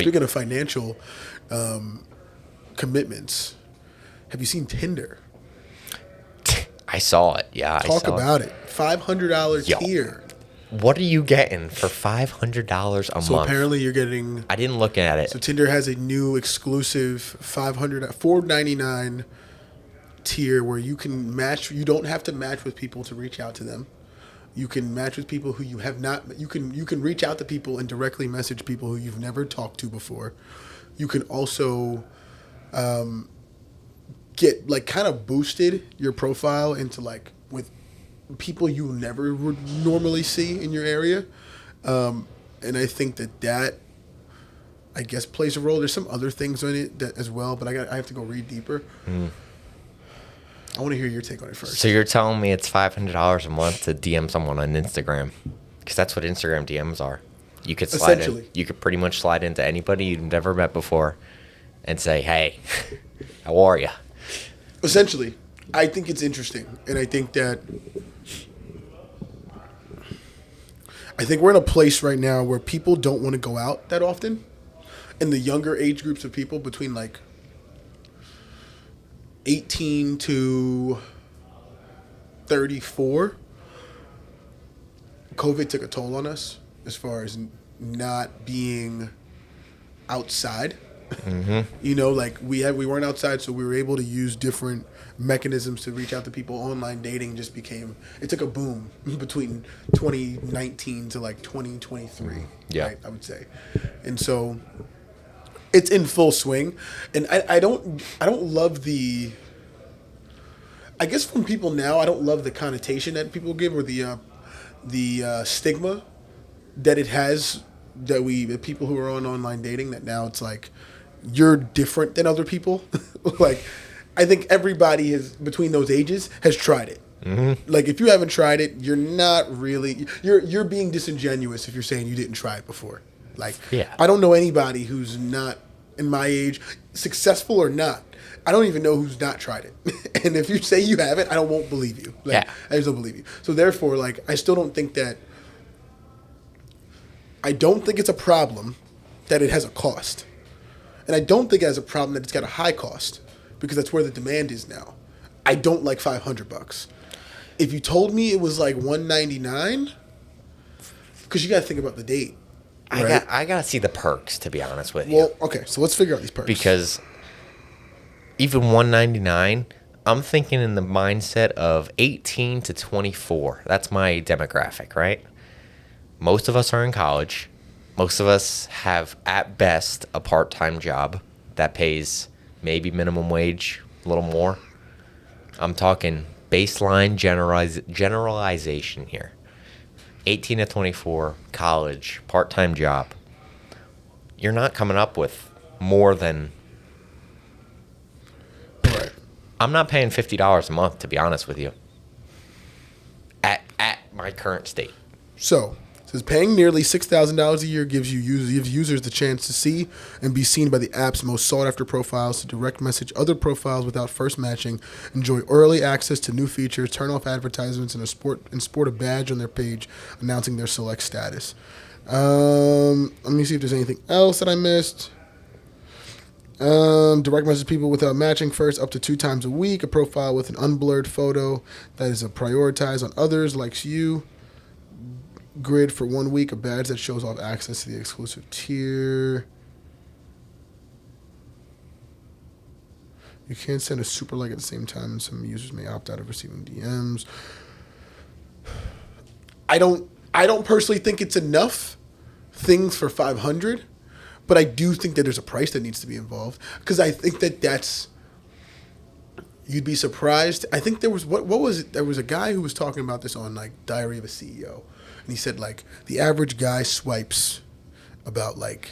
Speaking of financial commitments, have you seen Tinder? I saw it. Yeah, I Talk saw about it. $500 Yo. tier. What are you getting for $500 a So month? apparently you're getting. I didn't look at it. So Tinder has a new exclusive $4.99 tier where you can match. You don't have to match with people to reach out to them. You can match with people who you have not. You can reach out to people and directly message people who you've never talked to before. You can also get like kind of boosted your profile into like with people you never would normally see in your area, and I think that I guess plays a role. There's some other things in it that as well, but I have to go read deeper. I want to hear your take on it first. So you're telling me it's $500 a month to DM someone on Instagram? Because that's what Instagram DMs are. You could slide in. You could pretty much slide into anybody you've never met before and say, "Hey, how are you?" Essentially, I think it's interesting, and I think we're in a place right now where people don't want to go out that often, and the younger age groups of people between like 18 to 34, COVID took a toll on us as far as not being outside. Mm-hmm. You know, like we weren't outside, so we were able to use different mechanisms to reach out to people. Online dating just it took a boom between 2019 to like 2023. Yeah, right, I would say, and so it's in full swing. And I don't love the. I guess from people now, I don't love the connotation that people give or the stigma that it has that people who are on online dating, that now it's like you're different than other people. Like, I think everybody between those ages has tried it. Mm-hmm. Like, if you haven't tried it, you're not really you're being disingenuous if you're saying you didn't try it before. Like, yeah. I don't know anybody who's not in my age, successful or not. I don't even know who's not tried it. And if you say you haven't, I won't believe you. Like, yeah. I just don't believe you. So therefore, like, I still don't think that. I don't think it's a problem that it has a cost. And I don't think it has a problem that it's got a high cost, because that's where the demand is now. I don't like $500. If you told me it was like $199, because you got to think about the date. Right? I got to see the perks, to be honest with you. Well, okay, so let's figure out these perks. Because even $199, I'm thinking in the mindset of 18 to 24. That's my demographic, right? Most of us are in college. Most of us have, at best, a part-time job that pays maybe minimum wage, a little more. I'm talking baseline generalization here. 18 to 24, college, part-time job. You're not coming up with more than... Right. I'm not paying $50 a month, to be honest with you, at my current state. So... Says paying nearly $6,000 a year gives users the chance to see and be seen by the app's most sought-after profiles, to direct message other profiles without first matching, enjoy early access to new features, turn off advertisements, and sport a badge on their page announcing their select status. Let me see if there's anything else that I missed. Direct message people without matching first up to 2 times a week, a profile with an unblurred photo that is prioritized on others likes you. Grid for 1 week, a badge that shows off access to the exclusive tier. You can't send a super like at the same time, and some users may opt out of receiving DMs. I don't personally think it's enough things for $500, but I do think that there's a price that needs to be involved, because I think that's. You'd be surprised. I think there was what was it? There was a guy who was talking about this on like Diary of a CEO. And he said, like, the average guy swipes about, like,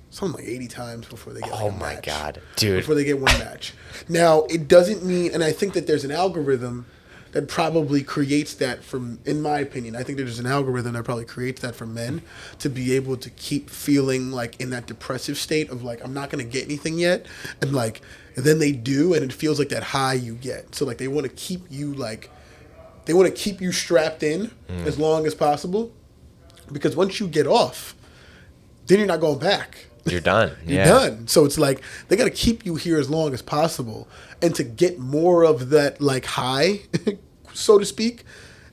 something like 80 times before they get like, a match. Oh, my God. Dude. Before they get one match. Now, it doesn't mean, and I think that there's an algorithm that probably creates that in my opinion, I think there's an algorithm that probably creates that for men to be able to keep feeling, like, in that depressive state of, like, I'm not going to get anything yet. And, like, and then they do, and it feels like that high you get. So, like, they want to keep you, like... They want to keep you strapped in as long as possible, because once you get off, then you're not going back. You're done. You're Yeah. done. So it's like they got to keep you here as long as possible, and to get more of that like high, so to speak,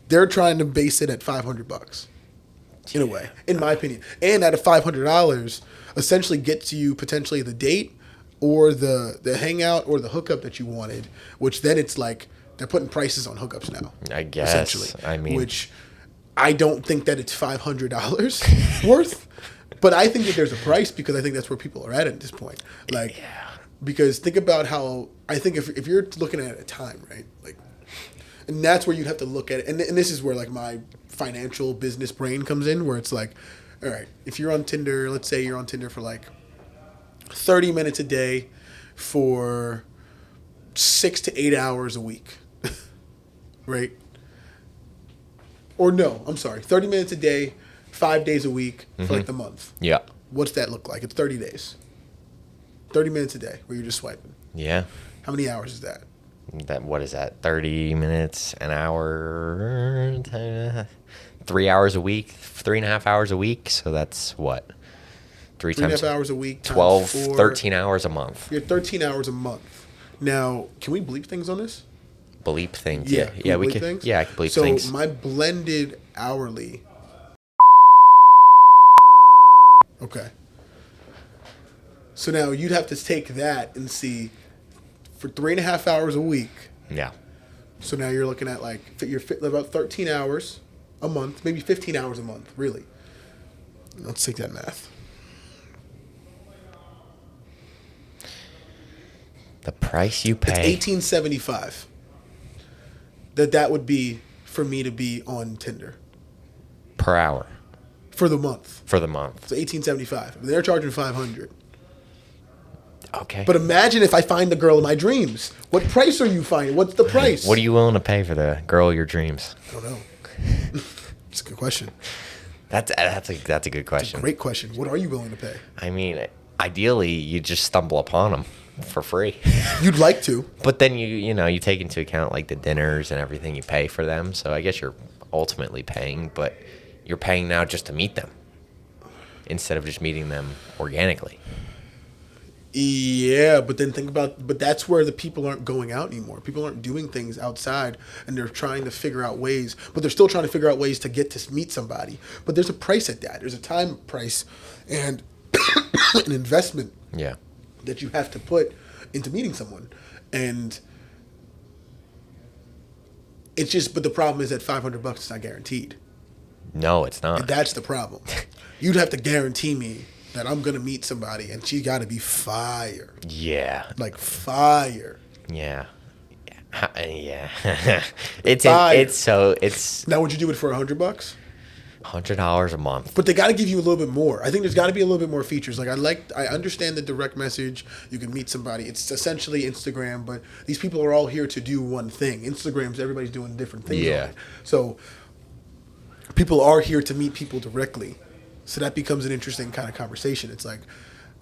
they're trying to base it at $500 in a way, in my opinion. And at a $500, essentially gets you potentially the date or the hangout or the hookup that you wanted, which then it's like they're putting prices on hookups now. I guess. Essentially, I mean, which I don't think that it's $500 worth, but I think that there's a price because I think that's where people are at this point. Like, because think about how I think if you're looking at it at time, right? Like, and that's where you'd have to look at it. And this is where like my financial business brain comes in, where it's like, all right, if you're on Tinder, let's say you're on Tinder for like 30 minutes a day for 6 to 8 hours a week, right? Or no, I'm sorry, 30 minutes a day, 5 days a week for like the month. Yeah. What's that look like? It's 30 days. 30 minutes a day where you're just swiping. Yeah. How many hours is that? What is that? 30 minutes, an hour, 3 hours a week, 3.5 hours a week. So that's what? Three times 3.5 hours a week. 12, 4, 13 hours a month. You're 13 hours a month. Now, can we bleep things on this? Bleep things. Yeah. Yeah, we bleep can. things? Yeah, I can bleep so things. So my blended hourly. Okay. So now you'd have to take that and see for 3.5 hours a week. Yeah. So now you're looking at like you're about 13 hours a month, maybe 15 hours a month, really. Let's take that math. The price you It's pay. $18.75. That would be for me to be on Tinder Per hour. for the month. For the month. So $18.75. They're charging $500. Okay. But imagine if I find the girl of my dreams. What price are you finding? What's the price? What are you willing to pay for the girl of your dreams? I don't know. It's a good question. That's a good question. Great question. What are you willing to pay? I mean, ideally, you just stumble upon them for free. You'd like to. But then you take into account like the dinners and everything you pay for them. So I guess you're ultimately paying, but you're paying now just to meet them instead of just meeting them organically. Yeah, but then but that's where the people aren't going out anymore. People aren't doing things outside, and they're trying to figure out ways, but they're still trying to figure out ways to get to meet somebody. But there's a price at that. There's a time price and an investment Yeah. that you have to put into meeting someone. And it's just, but the problem is that $500 is not guaranteed. No, it's not. And that's the problem. You'd have to guarantee me that I'm going to meet somebody and she got to be fire. Yeah. Like fire. Yeah. Yeah. It's Now, would you do it for $100? $100 a month. But they got to give you a little bit more. I think there's got to be a little bit more features. Like I understand the direct message. You can meet somebody. It's essentially Instagram, but these people are all here to do one thing. Instagram's everybody's doing different things. Yeah. On it. So people are here to meet people directly. So that becomes an interesting kind of conversation. It's like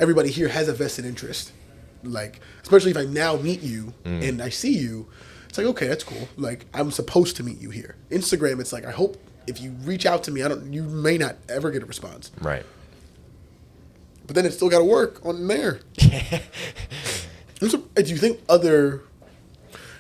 everybody here has a vested interest. Like, especially if I now meet you and I see you, it's like, okay, that's cool. Like, I'm supposed to meet you here. Instagram, it's like, I hope if you reach out to me, you may not ever get a response. Right. But then it's still got to work on there. Do you think other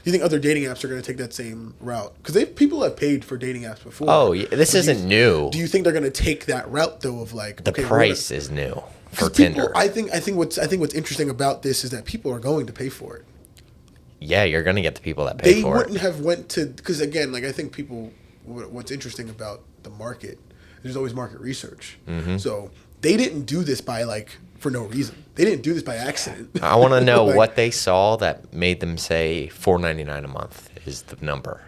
dating apps are going to take that same route? Because people have paid for dating apps before. Oh, yeah, this isn't new. Do you think they're going to take that route though? Of like The price is new for people, Tinder. I think what's interesting about this is that people are going to pay for it. Yeah, you're gonna get the people that pay They for wouldn't it. have went to, because again, like I think people. What's interesting about the market, there's always market research. Mm-hmm. So they didn't do this for no reason. They didn't do this by accident. I want to know Like, what they saw that made them say $4.99 a month is the number,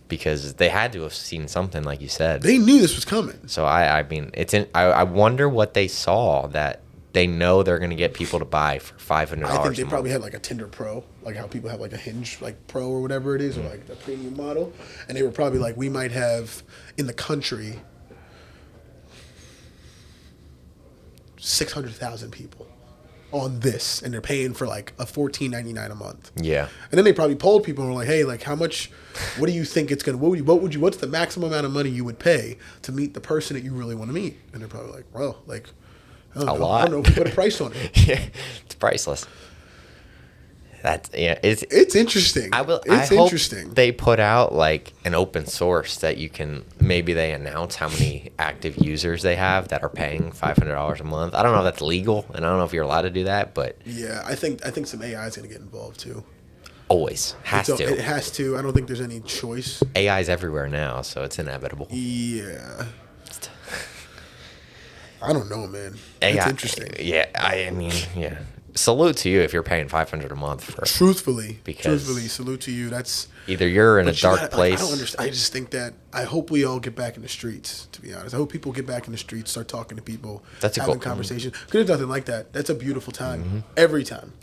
because they had to have seen something, like you said. They knew this was coming. So I mean, I wonder what they saw that they know they're going to get people to buy for $500. I think they a month. probably had like a Tinder Pro, like how people have like a Hinge like Pro or whatever it is, or like the premium model, and they were probably like, we might have in the country 600,000 people on this, and they're paying for like a $14.99 a month. Yeah. And then they probably polled people and were like, hey, like how much, what do you think it's gonna, what's the maximum amount of money you would pay to meet the person that you really want to meet? And they're probably like, well, like I don't A know. lot. I don't know if we put a price on it. Yeah, it's priceless. That's yeah. It's interesting. It's interesting. They put out like an open source that you can maybe they announce how many active users they have that are paying $500 a month. I don't know if that's legal, and I don't know if you're allowed to do that, but Yeah, I think some AI is going to get involved too. always has It to. has to. I don't think there's any choice. AI's everywhere now, so it's inevitable. Yeah. I don't know, man. AI, It's interesting. Yeah, I mean, yeah. Salute to you if you're paying $500 a month for Truthfully, because salute to you. That's either you're in a but you dark gotta- place. I don't understand. I just think that I hope we all get back in the streets. To be honest, I hope people get back in the streets, start talking to people, That's a having goal. conversations. Because there's nothing like that. That's a beautiful time every time.